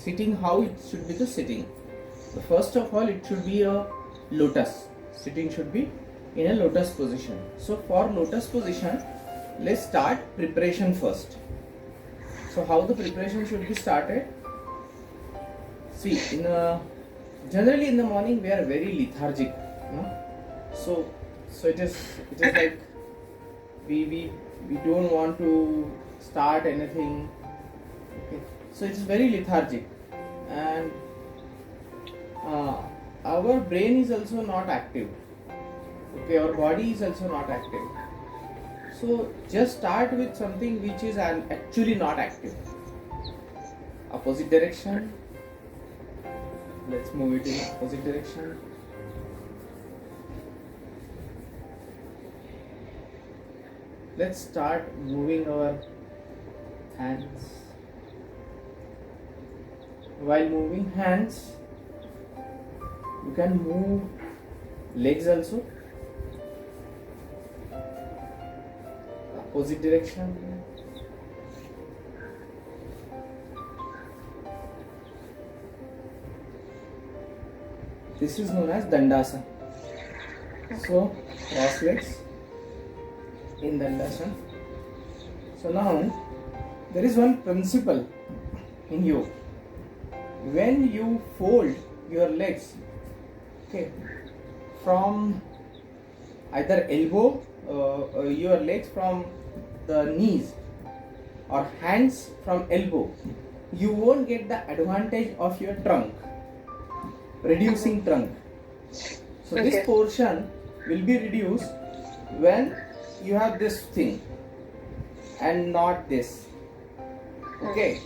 Sitting, how it should be the sitting? So first of all, it should be a lotus. Sitting should be in a lotus position. So for lotus position, let's start preparation first. So how the preparation should be started? See, generally in the morning we are very lethargic, so it is like we don't want to start anything. Okay, so it is very lethargic, and our brain is also not active. Okay, our body is also not active. So just start with something which is actually not active. Opposite direction. Let's move it in opposite direction. Let's start moving our hands. While moving hands, you can move legs also. Opposite direction. This is known as Dandasana. So, cross legs in Dandasana. So now, there is one principle in yoga. When you fold your legs, okay, from either elbow, your legs from the knees, or hands from elbow, you won't get the advantage of your trunk. Reducing trunk. So this portion will be reduced when you have this thing and not this. Okay.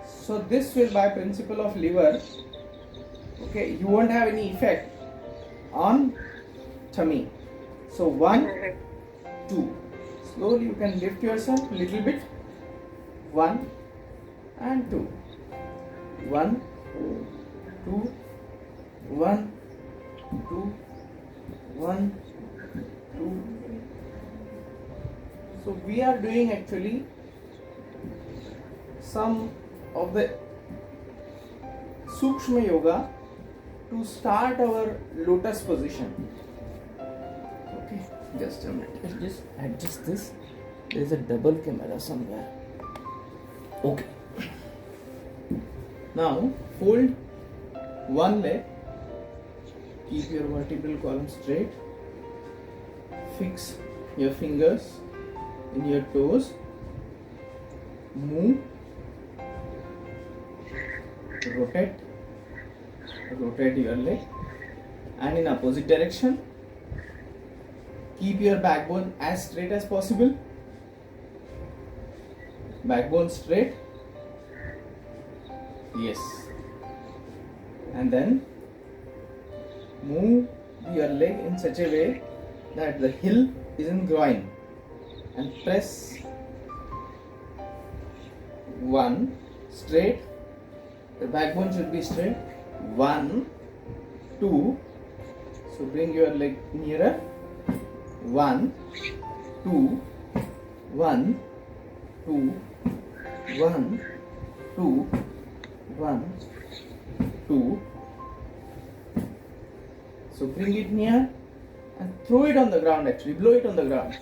So this will, by principle of lever, okay, you won't have any effect on tummy. So 1, 2. Slowly you can lift yourself a little bit. 1 and 2. 1, 2. 1, 2, 1, 2. So we are doing actually some of the Sukshma Yoga to start our lotus position. Okay, just a minute. I'll just adjust this. There is a double camera somewhere. Okay. Now fold one leg. Keep your vertebral column straight. Fix your fingers in your toes. Move. Rotate your leg. And in opposite direction. Keep your backbone as straight as possible. Backbone straight. Yes. And then move your leg in such a way that the heel is in groin, and press 1 straight. The backbone should be straight. 1, 2. So bring your leg nearer. 1, 2, 1, 2, 1, 2, 1, 2. So bring it near and throw it on the ground, actually blow it on the ground.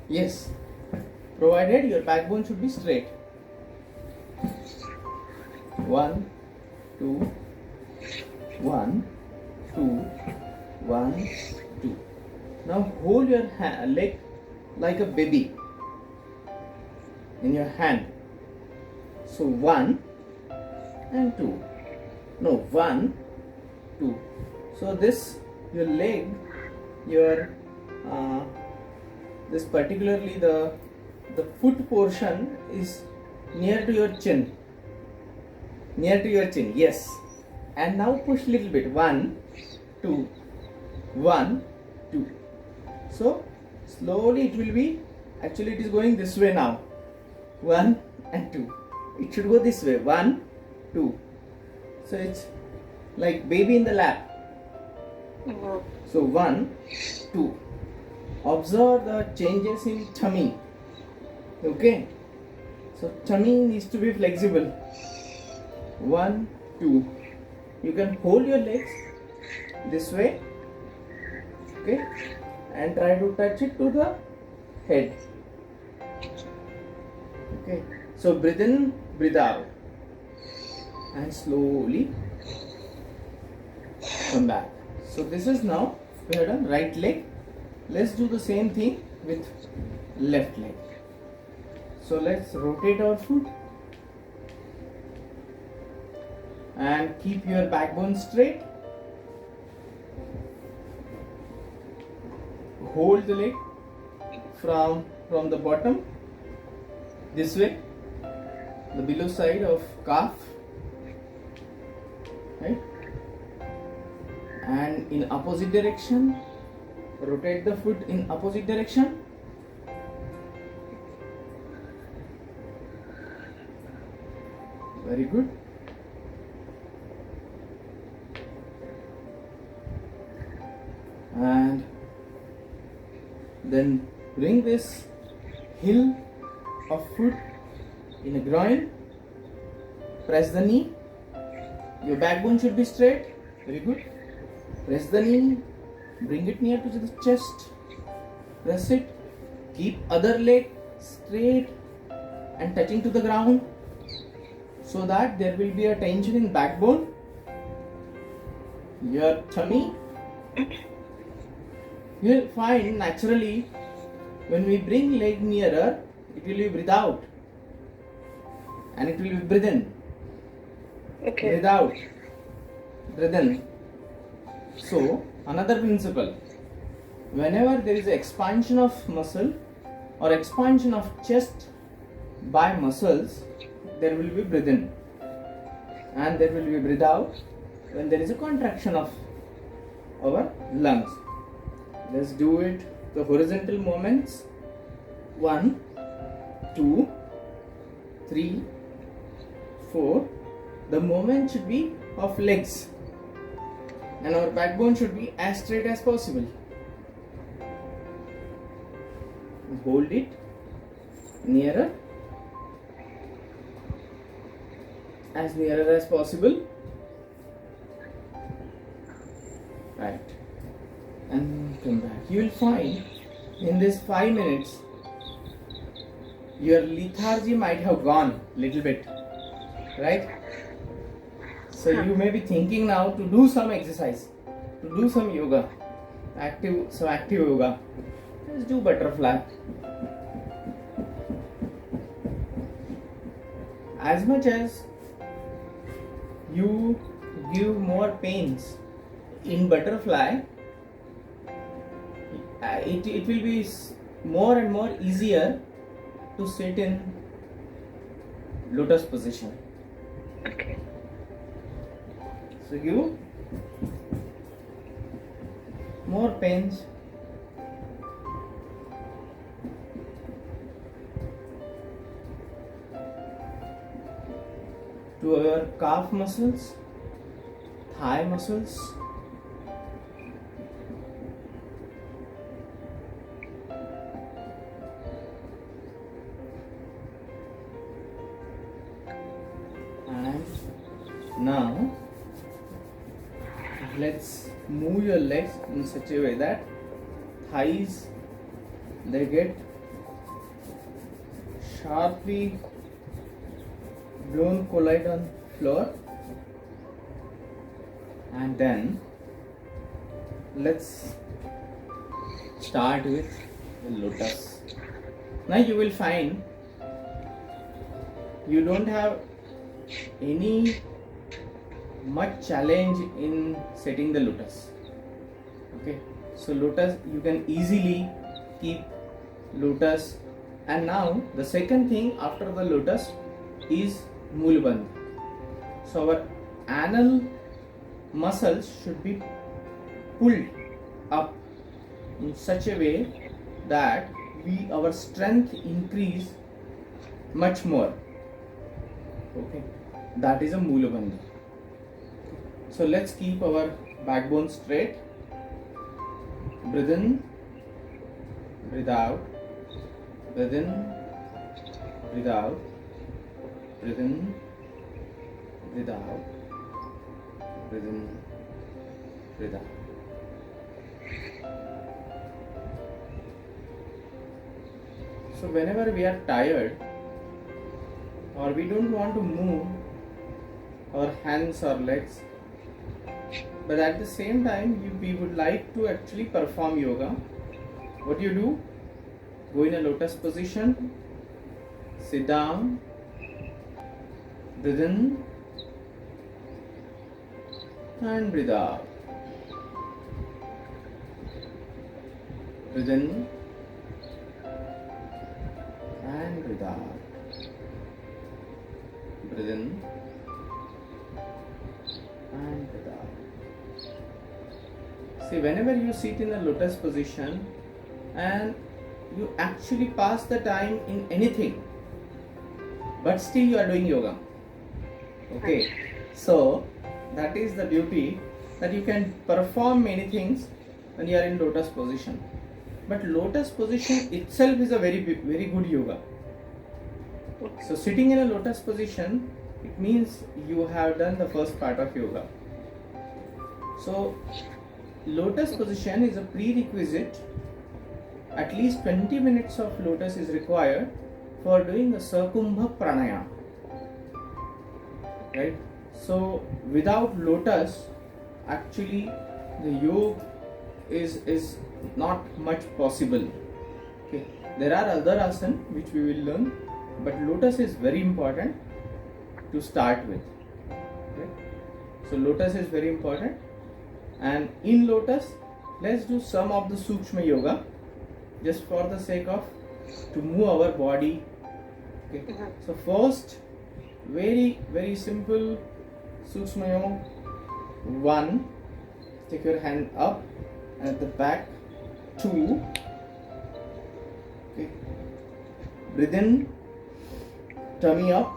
Yes, provided your backbone should be straight. 1, 2, 1, 2, 1, 2. Now hold your leg like a baby in your hand. So 1 and 2. No, 1, 2. So this, your leg, this particularly the foot portion is near to your chin. Near to your chin, yes. And now push little bit. 1, 2, 1, 2. So slowly it will be, actually it is going this way now. 1 and 2. It should go this way. 1, 2. So it's like baby in the lap. So 1, 2. Observe the changes in tummy. Okay. So tummy needs to be flexible. 1, 2. You can hold your legs this way, okay, and try to touch it to the head. Okay, so breathe in, breathe out, and slowly come back. So this is now we have done right leg. Let's do the same thing with left leg. So let's rotate our foot and keep your backbone straight. Hold the leg from the bottom this way, the below side of calf, right? And in opposite direction, rotate the foot in opposite direction. Very good. And then bring this heel of foot in a groin. Press the knee. Your backbone should be straight. Very good. Press the knee. Bring it near to the chest. Press it. Keep other leg straight and touching to the ground, so that there will be a tension in backbone, your tummy. You will find naturally when we bring leg nearer, it will be breathe out and it will be breathe in. Okay. Breathe out, breathe in. So another principle, whenever there is expansion of muscle or expansion of chest by muscles, there will be breathe in and there will be breathe out when there is a contraction of our lungs. Let's do it, the horizontal movements. 1, 2, 3, 4. The movement should be of legs and our backbone should be as straight as possible. Hold it nearer, as nearer as possible, right, and come back. You will find in this 5 minutes your lethargy might have gone little bit, right? So you may be thinking now to do some exercise, to do some yoga, active yoga. Let's do butterfly. As much as you give more pains in butterfly, it will be more and more easier to sit in lotus position. Okay. So give more pains. To our calf muscles, thigh muscles, and now let's move your legs in such a way that thighs, they get sharply blown collide on floor, and then let's start with the lotus. Now you will find you don't have any much challenge in setting the lotus. Okay, so lotus you can easily keep lotus. And now the second thing after the lotus is Mulbandh. So our anal muscles should be pulled up in such a way that our strength increase much more. Okay, that is a Mulbandh. So let's keep our backbone straight. Breathe in, breathe out, breathe in, breathe out, breathe in, breathe out, breathe in, breathe out. So whenever we are tired or we don't want to move our hands or legs, but at the same time we would like to actually perform yoga, what do you do? Go in a lotus position, sit down, breathe in and breathe out. Breathe in and breathe out. Breathe in and breathe out. See, whenever you sit in a lotus position and you actually pass the time in anything, but still you are doing yoga. Okay, so that is the beauty, that you can perform many things when you are in lotus position. But lotus position itself is a very good yoga. So sitting in a lotus position, it means you have done the first part of yoga. So lotus position is a prerequisite. At least 20 minutes of lotus is required for doing the Circumbha Pranayam. Right? So without lotus, actually the yoga is not much possible. Okay. There are other asanas which we will learn, but lotus is very important to start with. Okay. So lotus is very important, and in lotus let's do some of the Sukshma yoga just for the sake of to move our body. Okay. So first, very simple Sukshma yoga. 1, take your hand up at the back. 2, okay, breathe in, tummy up,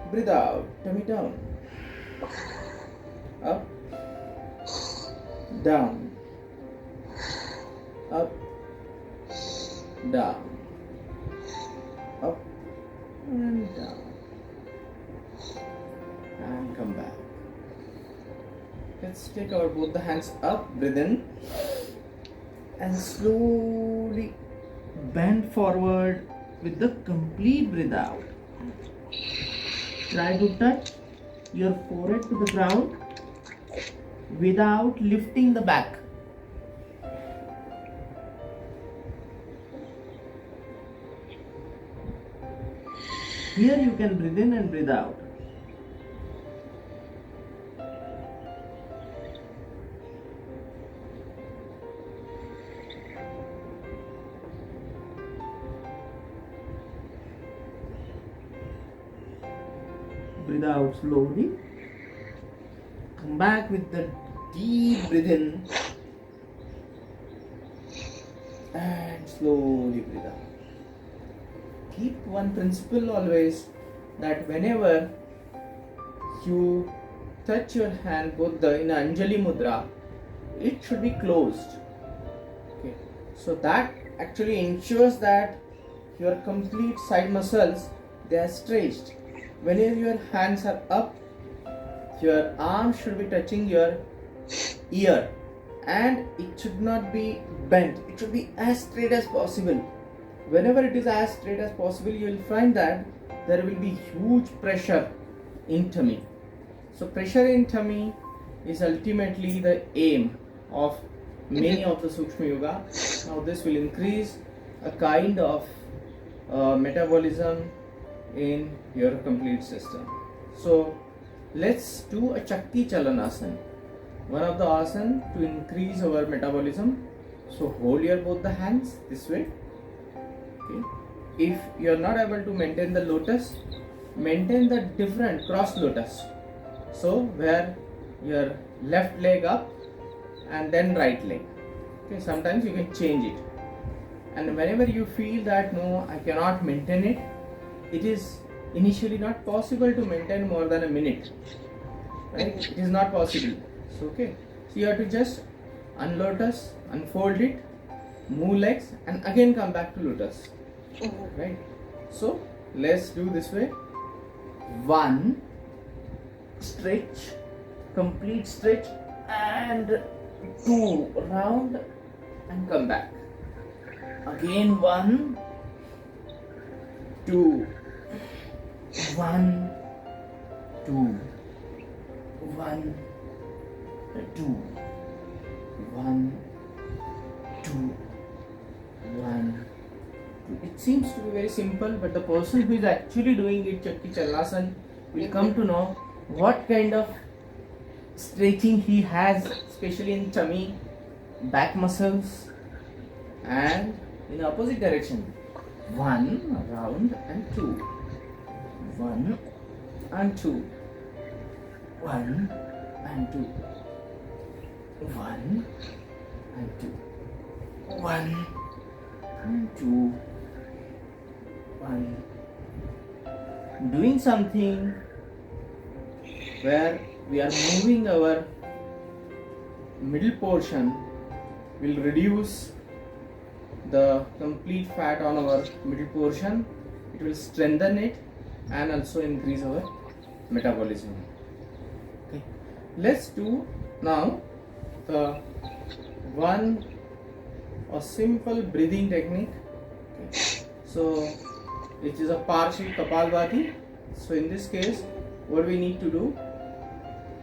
breathe out, tummy down, up, down, up, down, up and down, and come back. Let's take our both the hands up, breathe in, and slowly bend forward with the complete breath out. Try to touch your forehead to the ground without lifting the back. Here you can breathe in and breathe out. Breathe out slowly. Come back with the deep breath in and slowly breathe out. Keep one principle always, that whenever you touch your hand both in Anjali Mudra, it should be closed. Okay. So that actually ensures that your complete side muscles, they are stretched. Whenever your hands are up, your arms should be touching your ear and it should not be bent. It should be as straight as possible. Whenever it is as straight as possible, you will find that there will be huge pressure in tummy. So pressure in tummy is ultimately the aim of many of the Sukshma Yoga. Now this will increase a kind of metabolism in your complete system. So let's do a chakkichalanasan, one of the asana to increase our metabolism. So hold your both the hands this way. Okay. If you are not able to maintain the lotus, maintain the different cross lotus. So where your left leg up and then right leg. Okay. Sometimes you can change it. And whenever you feel that no, I cannot maintain it, it is initially not possible to maintain more than a minute. Right? It is not possible. So okay. So you have to just unlotus, unfold it, move legs, and again come back to lotus. Right? So let's do this way. 1, stretch, complete stretch, and 2 round and come back. Again 1, 2, 1, 2, 1, 2, 1, 2, 1. It seems to be very simple, but the person who is actually doing it, chakkichalanasan, will come to know what kind of stretching he has, especially in tummy, back muscles, and in the opposite direction. 1 round and 2. 1 and 2. 1 and 2. 1 and 2. 1 and 2. 1. Doing something where we are moving our middle portion will reduce the complete fat on our middle portion. It will strengthen it and also increase our metabolism. Okay. Let's do now a simple breathing technique. Okay. So it is a partial kapalbhati. So in this case, what we need to do,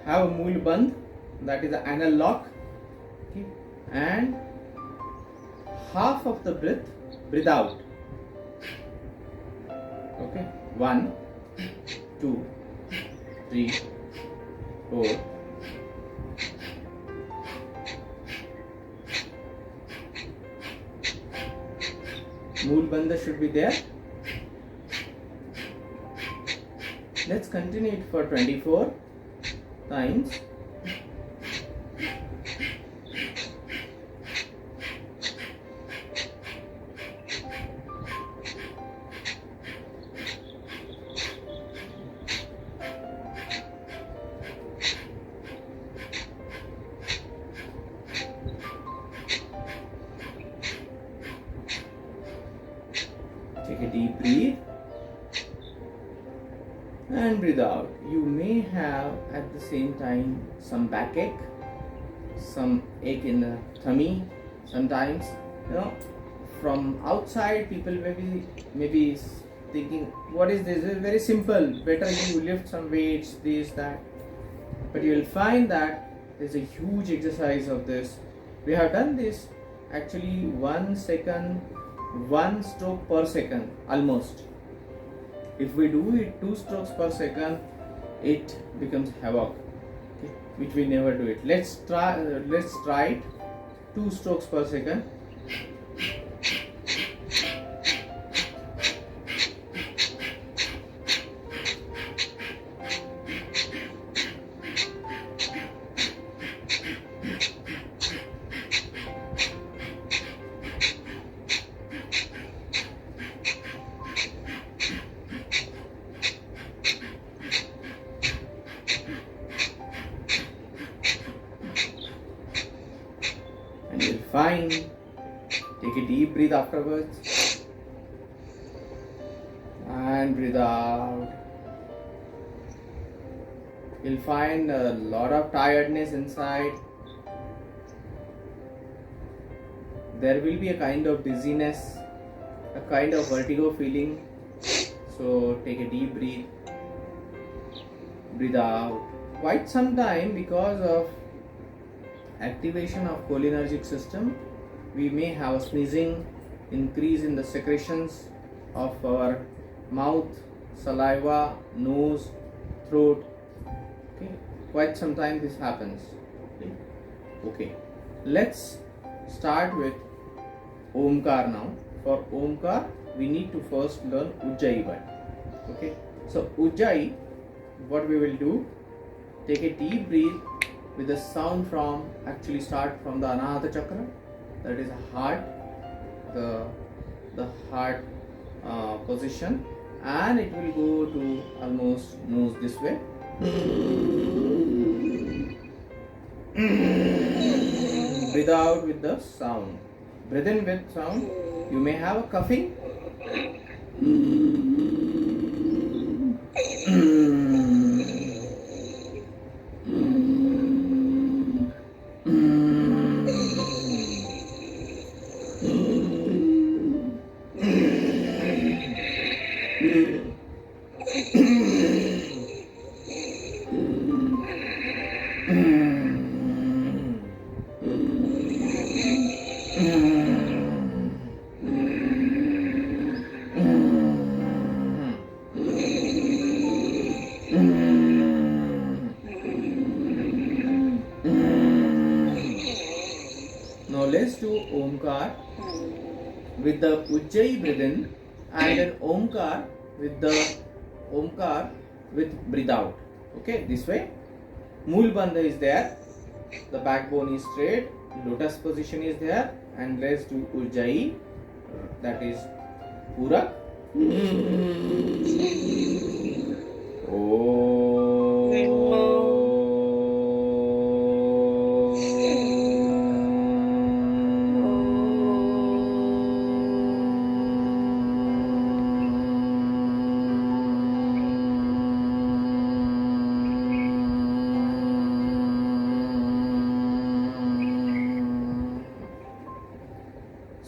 have a mool bandh, that is the anal lock, okay, and half of the breathe out. Okay, 1, 2, 3, 4. Mool bandha should be there. Let's continue it for 24 times. Take a deep breath and breathe out. You may have at the same time some backache, some ache in the tummy. Sometimes, from outside people may be thinking, what is this? It's very simple. Better you lift some weights, this, that. But you will find that there's a huge exercise of this. We have done this actually 1 second, 1 stroke per second almost. If we do it 2 strokes per second, it becomes havoc, okay, which we never do it. Let's try it 2 strokes per second. And you'll find, take a deep breath afterwards and breathe out. You'll find a lot of tiredness inside. There will be a kind of dizziness, a kind of vertigo feeling. So take a deep breath, breathe out. Quite some time, because of activation of cholinergic system, we may have sneezing, increase in the secretions of our mouth, saliva, nose, throat. Okay, quite some time this happens. Okay, let's start with Omkar now. For Omkar, we need to first learn Ujjayi word. Okay, so Ujjayi, what we will do, take a deep breath with the sound from, actually start from the Anahata chakra, that is heart, the heart position, and it will go to almost nose this way. Breathe out with the sound. Breathe in with sound. You may have a coughing. let's do Omkar with the Ujjayi breathe in, and then Omkar with breathe out. Okay, this way. Mool Bandha is there, the backbone is straight, lotus position is there, and let's do Ujjayi, that is Purak.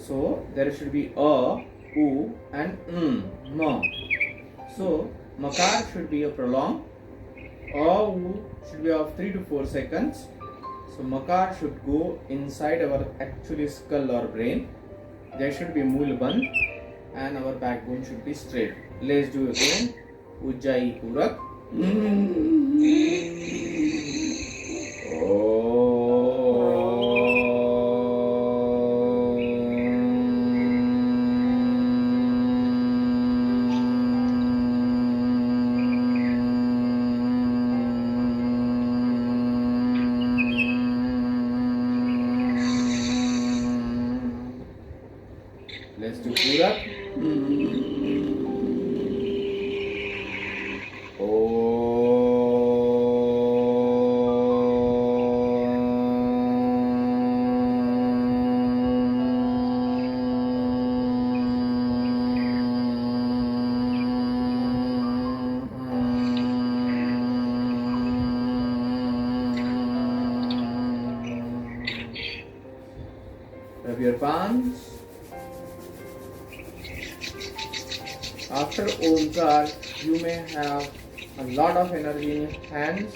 So there should be a, u, and ma. So makar should be a prolong. A, u should be of 3 to 4 seconds. So makar should go inside our actually skull or brain. There should be mool bandh, and our backbone should be straight. Let's do again. Ujjayi Purak. Let's do Purak. Rub your palms. After Omkar, you may have a lot of energy in your hands,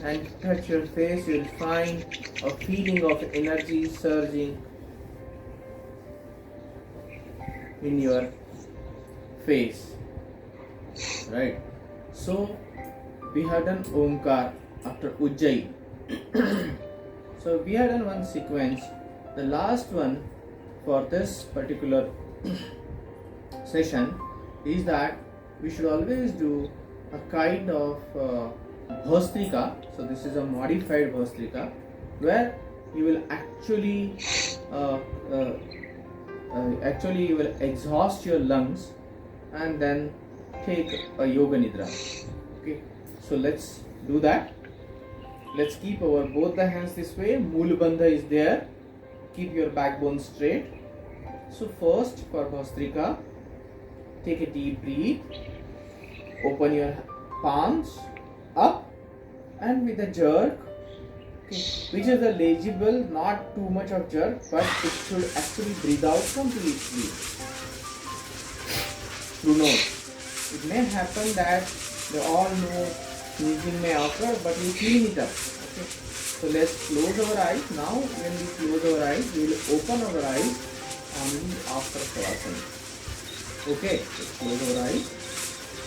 and touch your face, you will find a feeling of energy surging in your face. Right? So, we have done Omkar after Ujjayi. So, we have done one sequence. The last one for this particular session is that we should always do a kind of Bhastrika. So this is a modified Bhastrika, where you will actually you will exhaust your lungs and then take a yoga nidra. Okay, so let's do that. Let's keep our both the hands this way. Mool bandha is there. Keep your backbone straight. So first for Bhastrika, take a deep breath, open your palms up, and with a jerk, okay, which is a legible, not too much of jerk, but it should actually breathe out completely through nose. It may happen that the all nose sneezing may occur, but we clean it up. Okay, so let's close our eyes. Now when we close our eyes, we will open our eyes only after Shavasan. Okay, let's close our eyes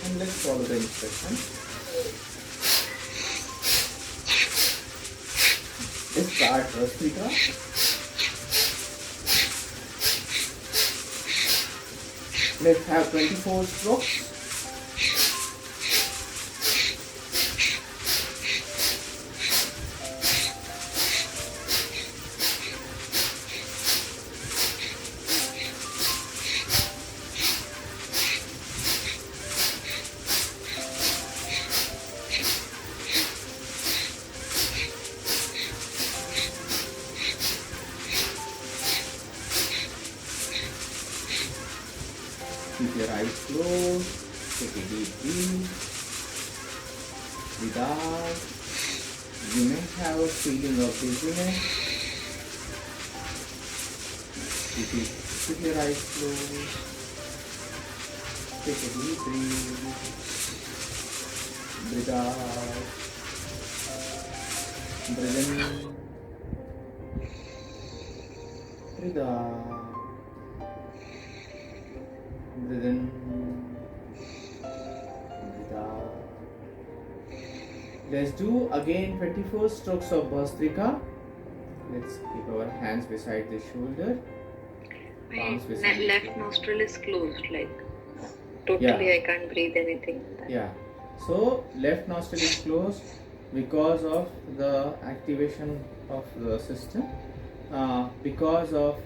and let's follow the instructions. Let's start Bhastrika. Let's have 24 strokes. Keep your eyes closed. Take a deep breath. Breathe out. You may have a feeling of dizziness. Keep your eyes closed. Take a deep breath. Breathe out. Breathe in. Breathe out. Breathe in, breathe out. Let's do again 24 strokes of Bhastrika. Let's keep our hands beside the shoulder. My Palms beside the left shoulder. nostril is closed, like totally Yeah. I can't breathe anything. Yeah. So left nostril is closed because of the activation of the system. Because of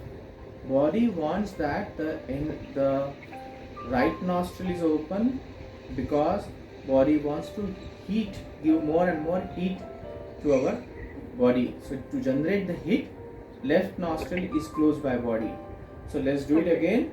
body wants that the right nostril is open, because body wants to give more and more heat to our body. So to generate the heat, left nostril is closed by body. So let's do it again.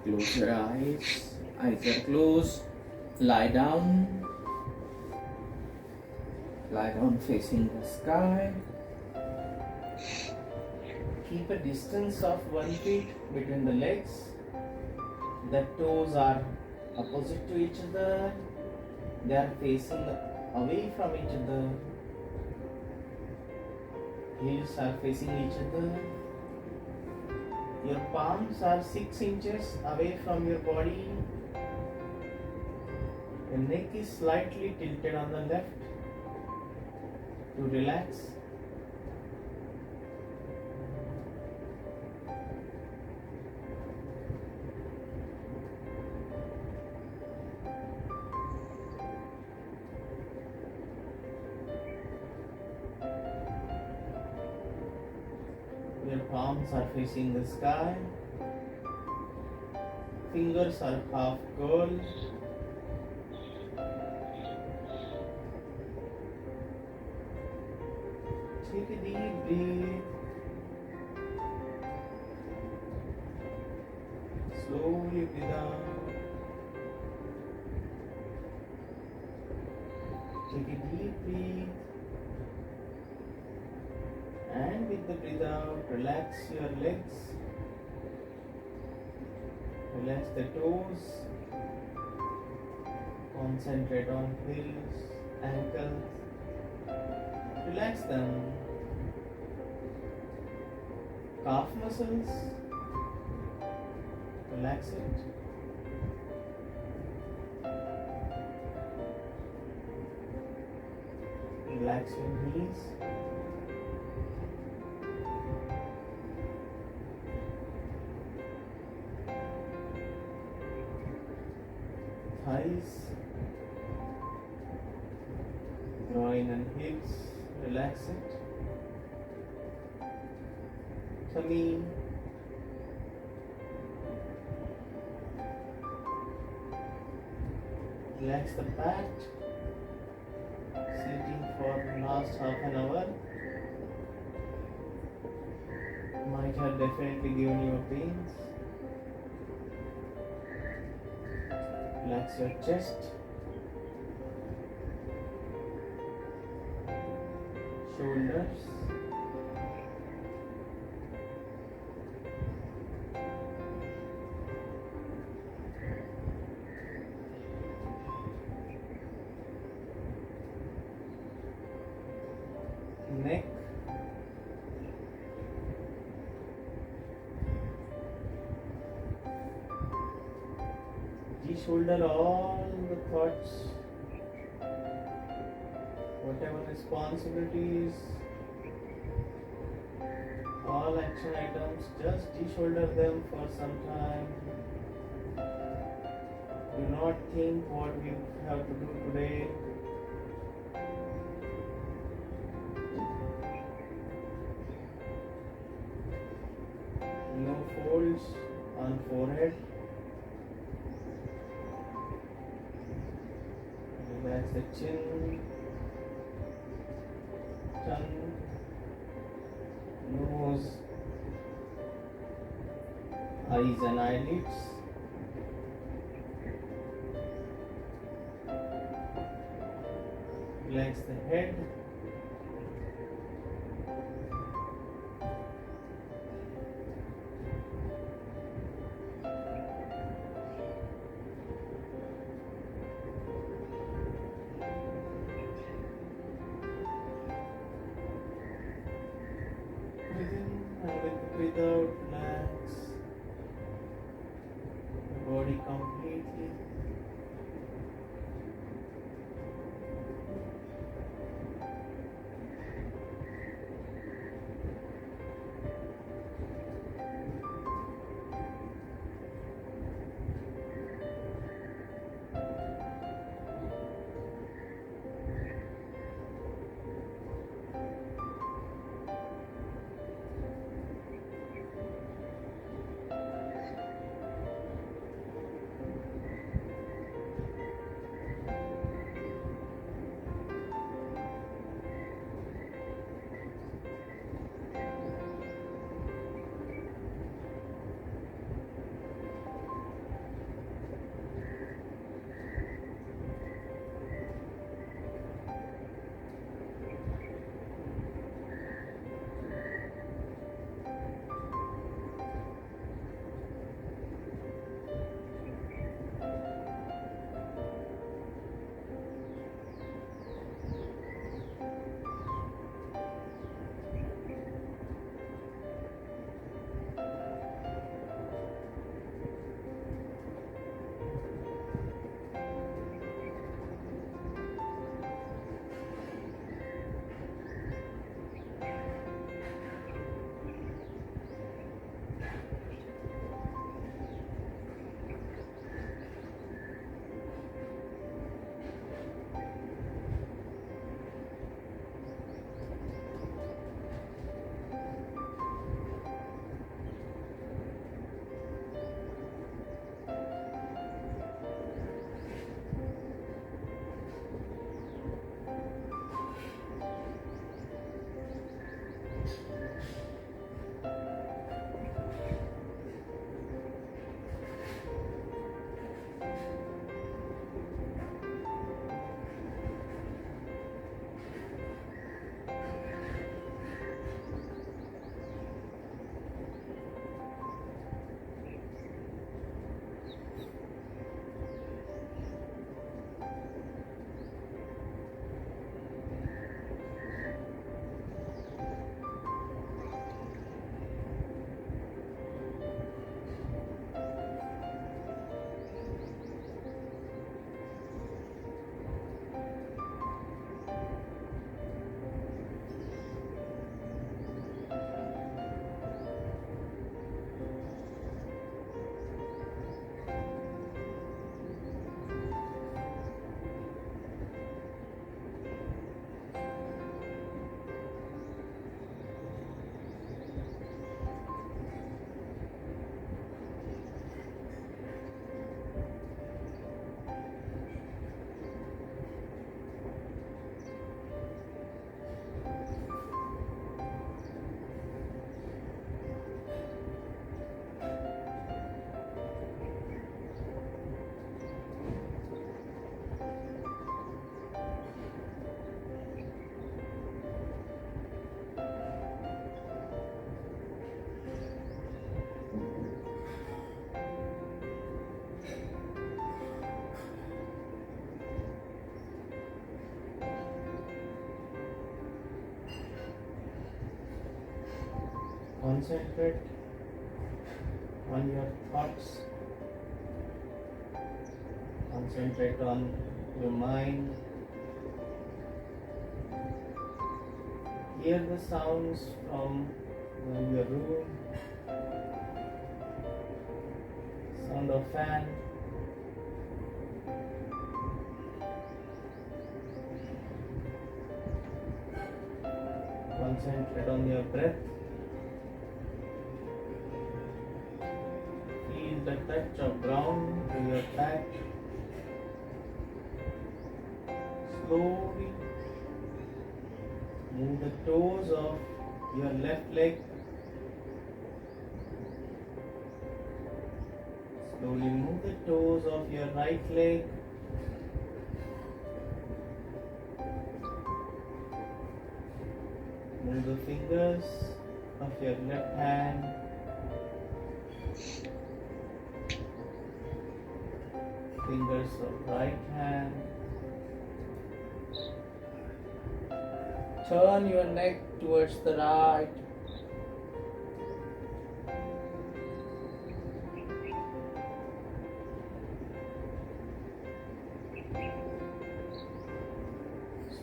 Close your eyes. Eyes are closed. Lie down. Lie down facing the sky. Keep a distance of 1 feet between the legs. The toes are opposite to each other. They are facing away from each other. Heels are facing each other. Your palms are 6 inches away from your body. Your neck is slightly tilted on the left to relax. Your palms are facing the sky. Fingers are half curled. Take a deep breath. Slowly breathe out. Take a deep breath. And with the breathe out, relax your legs. Relax the toes. Concentrate on heels, ankles. Relax them. Calf muscles. Relax it. Relax your knees. Thighs, groin and hips, relax it. Tummy, relax the back. Sitting for last half an hour might have definitely given you pains. Relax your chest, shoulders, neck, shoulder all the thoughts, whatever responsibilities, all action items, just de-shoulder them for some time. Do not think what we have to do today. No folds on forehead. Relax the chin, tongue, nose, eyes and eyelids. Relax the head. breathe out, relax the body completely. Concentrate on your thoughts. Concentrate on your mind. Hear the sounds from your room. Sound of fan. Concentrate on your breath. Feel the touch of ground to your back. Slowly move the toes of your left leg. Slowly move the toes of your right leg. Move the fingers of your left hand. Fingers of right hand. Turn your neck towards the right.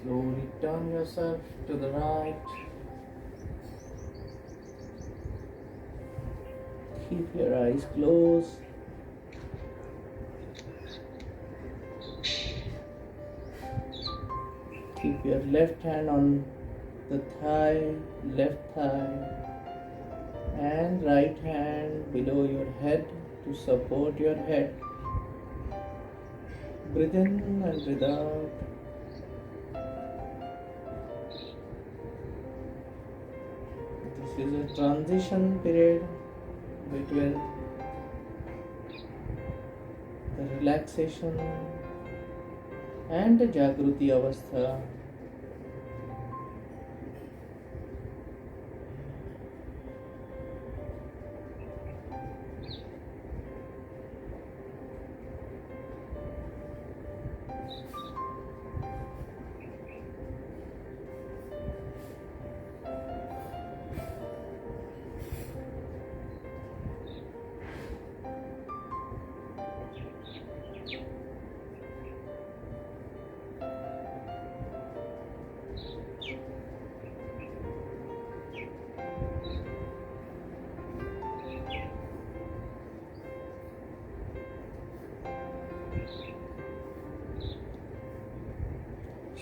Slowly turn yourself to the right. Keep your eyes closed. Keep your left hand on the thigh, left thigh, and right hand below your head to support your head. Breathe in and breathe out. This is a transition period between the relaxation and the Jagruti Avastha.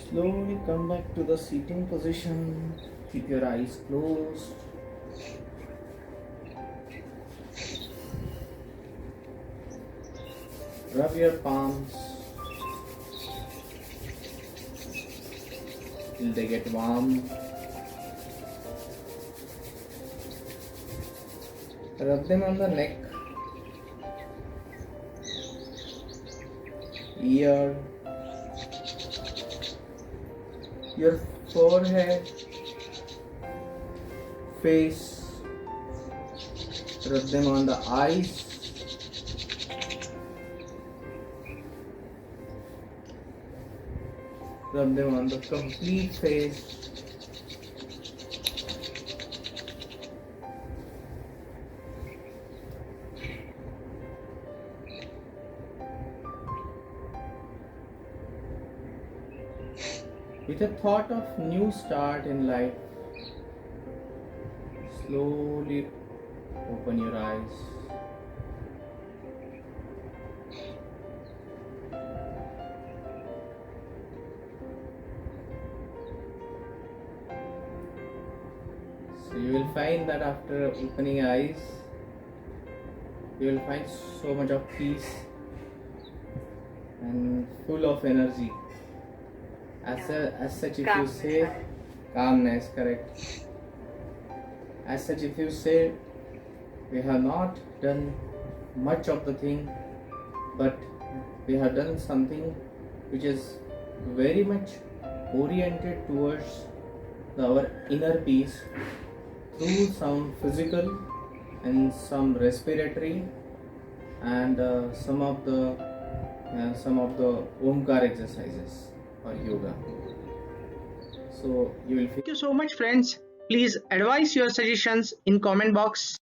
Slowly come back to the seating position. Keep your eyes closed. Rub your palms till they get warm. Rub them on the neck, ear, your forehead, face. Rub them on the eyes. Rub them on the complete face. With a thought of new start in life, slowly open your eyes. So you will find that after opening eyes, you will find so much of peace and full of energy. As such, if you say calmness, correct. As such, if you say we have not done much of the thing, but we have done something which is very much oriented towards our inner peace through some physical and some respiratory and some of the Omkar exercises or yoga. So you will feel. Thank you so much, friends. Please advise your suggestions in comment box.